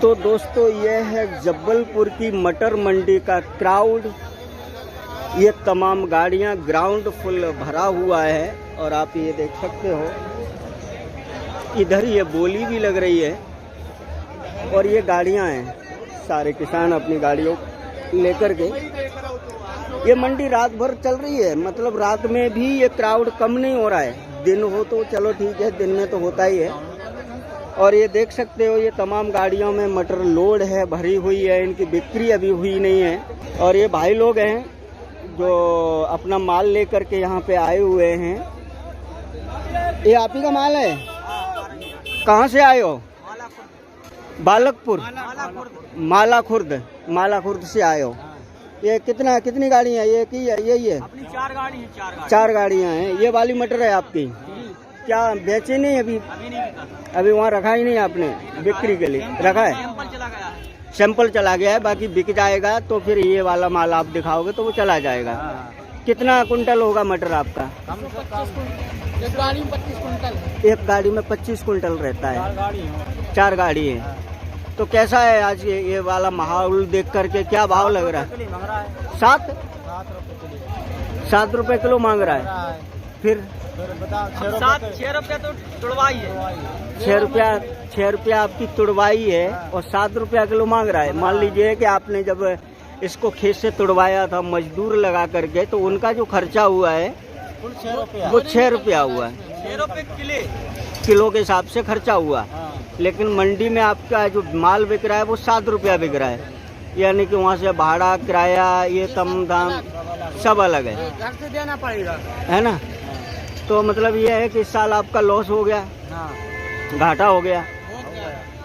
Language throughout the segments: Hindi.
तो दोस्तों ये है जबलपुर की मटर मंडी का क्राउड। ये तमाम गाड़ियां ग्राउंड फुल भरा हुआ है और आप ये देख सकते हो इधर ये बोली भी लग रही है और ये गाड़ियां हैं। सारे किसान अपनी गाड़ियों लेकर के ये मंडी रात भर चल रही है। मतलब रात में भी ये क्राउड कम नहीं हो रहा है। दिन हो तो चलो ठीक है, दिन में तो होता ही है। और ये देख सकते हो ये तमाम गाड़ियों में मटर लोड है, भरी हुई है। इनकी बिक्री अभी हुई नहीं है। और ये भाई लोग हैं जो अपना माल लेकर के यहाँ पे आए हुए हैं। ये आप ही का माल है? कहाँ से आए हो? बालकपुर, मालाखुर्द से आए हो। ये कितनी गाड़ी है? ये की यही है? अपनी 4 गाड़ी है। 4 गाड़ियाँ हैं। ये वाली मटर है आपकी? क्या बेचे नहीं अभी? अभी वहाँ रखा ही नहीं आपने बिक्री के लिए? रखा है, सैंपल चला गया है। बाकी बिक जाएगा तो फिर ये वाला माल आप दिखाओगे तो वो चला जाएगा। कितना कुंटल होगा मटर आपका? एक गाड़ी में 25 कुंटल। एक गाड़ी में 25 कुंटल रहता है। 4 गाड़ी है। तो कैसा है आज ये वाला माहौल देख करके? क्या भाव लग रहा है? 7 रुपए किलो मांग रहा है। फिर 6 रुपया तो तुड़वाई है। 6 रुपया आपकी तुड़वाई है और 7 रुपया किलो मांग रहा है। मान लीजिए कि आपने जब इसको खेत से तुड़वाया था मजदूर लगा करके तो उनका जो खर्चा हुआ है वो 6 रुपया हुआ है। 6 रुपये किलो के हिसाब से खर्चा हुआ। लेकिन मंडी में आपका जो माल बिक रहा है वो 7 रुपया बिक रहा है। यानी कि वहाँ से भाड़ा, किराया, ये तमाम दाम सब अलग है। घर से देना पड़ेगा, है ना? तो मतलब ये है कि इस साल आपका लॉस हो गया, घाटा हो गया।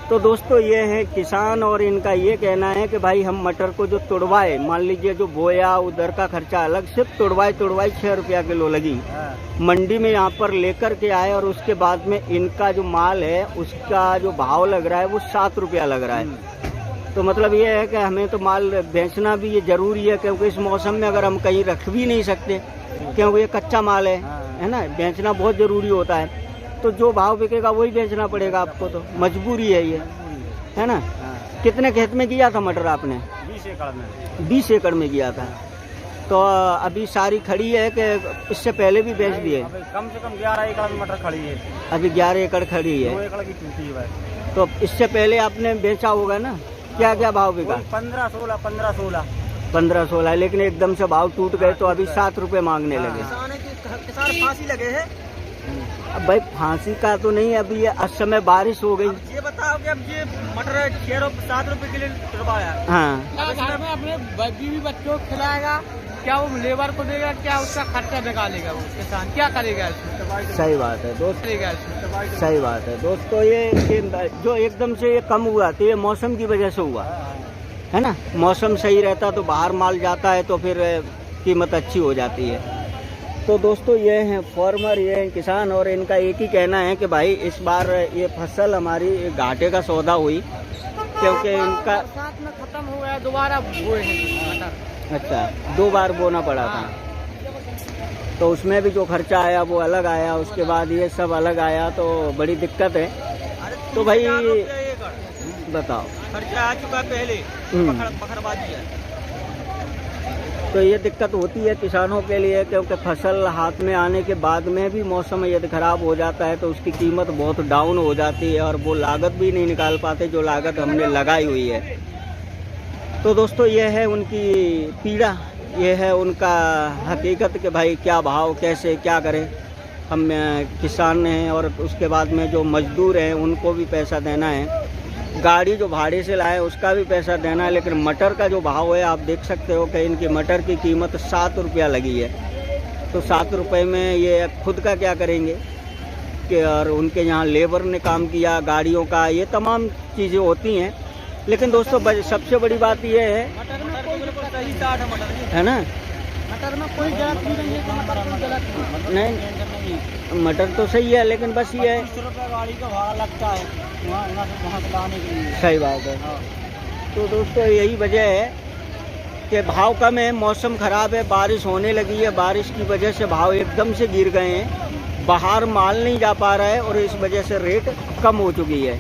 तो दोस्तों ये है किसान और इनका ये कहना है कि भाई हम मटर को जो तुड़वाए, मान लीजिए जो बोया उधर का खर्चा अलग, सिर्फ तुड़वाई 6 रुपया किलो लगी। मंडी में यहाँ पर लेकर के आए और उसके बाद में इनका जो माल है उसका जो भाव लग रहा है वो 7 रुपया लग रहा है। तो मतलब ये है कि हमें तो माल बेचना भी ये जरूरी है, क्योंकि इस मौसम में अगर हम कहीं रख भी नहीं सकते क्योंकि ये कच्चा माल है ना, बेचना बहुत जरूरी होता है। तो जो भाव बिकेगा वही बेचना पड़ेगा आपको, तो मजबूरी है ये, है ना? कितने खेत में किया था मटर आपने? 20 एकड़ में। 20 एकड़ में किया था। तो अभी सारी खड़ी है कि इससे पहले भी बेच दिए? कम से कम 11 एकड़ में मटर खड़ी है। अभी 11 एकड़ खड़ी है। 2 एकड़ की टूटी है। तो इससे पहले आपने बेचा होगा ना? क्या क्या भाव बिका? 15-16। लेकिन एकदम से भाव टूट गए तो अभी 7 रुपए मांगने लगे। किसान फांसी लगे हैं। अब भाई फांसी का तो नहीं, अभी ये इस समय बारिश हो गई। ये बताओ कि अब ये मटर 7 रुपए के लिए तुड़वाया। हाँ, घर में अपने बीवी बच्चों को खिलाएगा, क्या वो लेबर को देगा, क्या उसका खर्चा निकालेगा? वो किसान क्या करेगा? सही बात है दोस्त, सही बात है दोस्तों। ये जो एकदम से ये कम हुआ तो ये मौसम की वजह से हुआ, है ना? मौसम सही रहता तो बाहर माल जाता है तो फिर कीमत अच्छी हो जाती है। तो दोस्तों ये हैं फार्मर, ये हैं किसान और इनका एक ही कहना है कि भाई इस बार ये फसल हमारी घाटे का सौदा हुई, क्योंकि इनका साथ में खत्म हो गया, दोबारा बोए हैं। अच्छा, 2 बार बोना पड़ा था। तो उसमें भी जो खर्चा आया वो अलग आया, उसके बाद ये सब अलग आया, तो बड़ी दिक्कत है। तो भाई बताओ, खर्चा आ चुका पहले, पखरबाजी है। तो ये दिक्कत होती है किसानों के लिए, क्योंकि फसल हाथ में आने के बाद में भी मौसम यदि खराब हो जाता है तो उसकी कीमत बहुत डाउन हो जाती है और वो लागत भी नहीं निकाल पाते जो लागत हमने लगाई हुई है। तो दोस्तों ये है उनकी पीड़ा, ये है उनका हकीकत कि भाई क्या भाव, कैसे क्या करें। हम किसान हैं और उसके बाद में जो मजदूर हैं उनको भी पैसा देना है, गाड़ी जो भाड़े से लाए उसका भी पैसा देना है। लेकिन मटर का जो भाव है आप देख सकते हो कि इनकी मटर की कीमत 7 रुपया लगी है। तो 7 रुपये में ये खुद का क्या करेंगे कि, और उनके यहाँ लेबर ने काम किया, गाड़ियों का, ये तमाम चीज़ें होती हैं। लेकिन दोस्तों सबसे बड़ी बात ये है, है ना, मटर में कोई गलत नहीं है, मटर में गलत नहीं, मटर तो सही है, लेकिन बस ये है 20 रुपये गाड़ी का भाड़ा लगता है वहाँ से लाने के लिए। सही बात है। तो दोस्तों यही वजह है कि भाव कम है, मौसम खराब है, बारिश होने लगी है, बारिश की वजह से भाव एकदम से गिर गए हैं, बाहर माल नहीं जा पा रहा है और इस वजह से रेट कम हो चुकी है।